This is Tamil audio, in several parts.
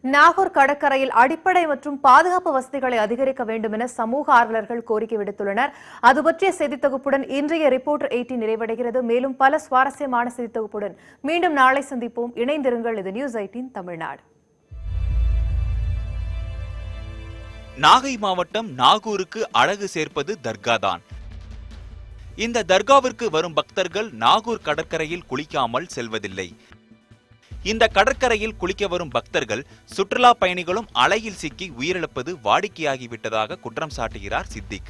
நாகூர் கடற்கரையில் அடிப்படை மற்றும் பாதுகாப்பு வசதிகளை அதிகரிக்க வேண்டும் என சமூக ஆர்வலர்கள் கோரிக்கை விடுத்துள்ளனர். அது பற்றிய செய்தித் தொகுப்புடன் இன்றைய ரிப்போர்ட்டர் 18 நிறைவடைகிறது. மேலும் பல சுவாரஸ்யமான செய்தித் தொகுப்புடன் மீண்டும் நாளை சந்திப்போம். இணைந்திருங்கள். இது நியூஸ் 18 தமிழ்நாடு. நாகை மாவட்டம் நாகூருக்கு அழகு சேர்ப்பது தர்காதான். இந்த தர்காவிற்கு வரும் பக்தர்கள் நாகூர் கடற்கரையில் குளிக்காமல் செல்வதில்லை. இந்த கடற்கரையில் குளிக்க வரும் பக்தர்கள் சுற்றுலா பயணிகளும் அலையில் சிக்கி உயிரிழப்பது வாடிக்கையாகிவிட்டதாக குற்றம் சாட்டுகிறார் சித்திக்.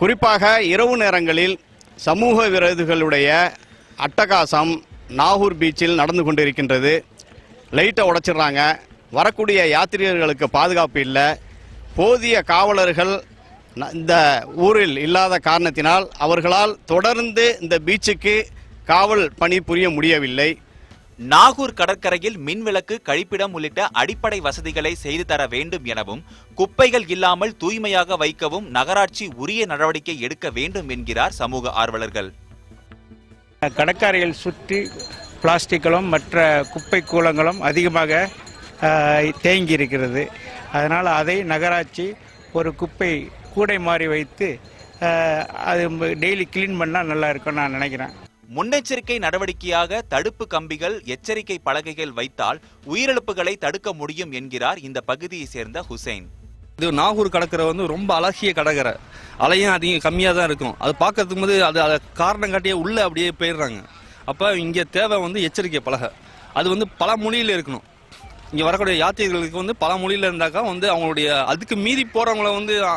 குறிப்பாக இரவு நேரங்களில் சமூக விரோதிகளுடைய அட்டகாசம் நாகூர் பீச்சில் நடந்து கொண்டிருக்கின்றது. லைட்டை உடைச்சிடுறாங்க. வரக்கூடிய யாத்ரீகர்களுக்கு பாதுகாப்பு இல்லை. போதிய காவலர்கள் இந்த ஊரில் இல்லாத காரணத்தினால் அவர்களால் தொடர்ந்து இந்த பீச்சுக்கு காவல் பணி புரிய முடியவில்லை. நாகூர் கடற்கரையில் மின்விளக்கு, கழிப்பிடம் உள்ளிட்ட அடிப்படை வசதிகளை செய்து தர வேண்டும் எனவும் குப்பைகள் இல்லாமல் தூய்மையாக வைக்கவும் நகராட்சி உரிய நடவடிக்கை எடுக்க வேண்டும் என்கிறார் சமூக ஆர்வலர்கள். கடற்கரையில் சுற்றி பிளாஸ்டிக்களும் மற்ற குப்பை கூலங்களும் அதிகமாக தேங்கி இருக்கிறது. அதனால் அதை நகராட்சி ஒரு குப்பை கூடை மாறி வைத்து அது டெய்லி கிளீன் பண்ணால் நல்லா இருக்கும்னு நான் நினைக்கிறேன். முன்னெச்சரிக்கை நடவடிக்கையாக தடுப்பு கம்பிகள், எச்சரிக்கை பலகைகள் வைத்தால் உயிரிழப்புகளை தடுக்க முடியும் என்கிறார் இந்த பகுதியை சேர்ந்த ஹுசைன். இது நாகூர் கடற்கரை ரொம்ப அழகிய கடற்கரை. அலையும் அதிகம் கம்மியாக தான் இருக்கும். அது பார்க்கறதுக்கு போது அதை காரணம் காட்டியே உள்ள அப்படியே போயிடுறாங்க. அப்போ இங்கே தேவை எச்சரிக்கை பலகை. அது பல மொழியில் இருக்கணும். இங்கே வரக்கூடிய யாத்திரிகளுக்கு பல மொழியில் இருந்தாக்கா அவங்களுடைய அதுக்கு மீறி போகிறவங்கள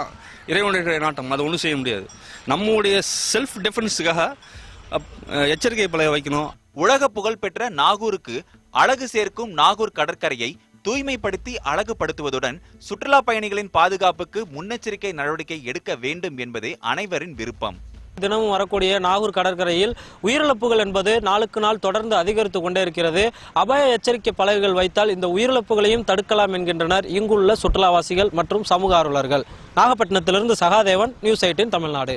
இறைவனுடைய நாட்டம் அதை ஒன்றும் செய்ய முடியாது. நம்மளுடைய செல்ஃப் டிஃபென்ஸுக்காக எச்சரிக்கை பலகை வைக்கணும். உலக புகழ்பெற்ற நாகூருக்கு அழகு சேர்க்கும் நாகூர் கடற்கரையை தூய்மைப்படுத்தி அழகுபடுத்துவதுடன் சுற்றுலா பயணிகளின் பாதுகாப்புக்கு முன்னெச்சரிக்கை நடவடிக்கை எடுக்க வேண்டும் என்பதே அனைவரின் விருப்பம். தினமும் வரக்கூடிய நாகூர் கடற்கரையில் உயிரிழப்புகள் என்பது நாளுக்கு நாள் தொடர்ந்து அதிகரித்து கொண்டே இருக்கிறது. அபாய எச்சரிக்கை பலகைகள் வைத்தால் இந்த உயிரிழப்புகளையும் தடுக்கலாம் என்கின்றனர் இங்குள்ள சுற்றுலாவாசிகள் மற்றும் சமூக ஆர்வலர்கள். நாகப்பட்டினத்திலிருந்து சகாதேவன், நியூஸ் 18 தமிழ்நாடு.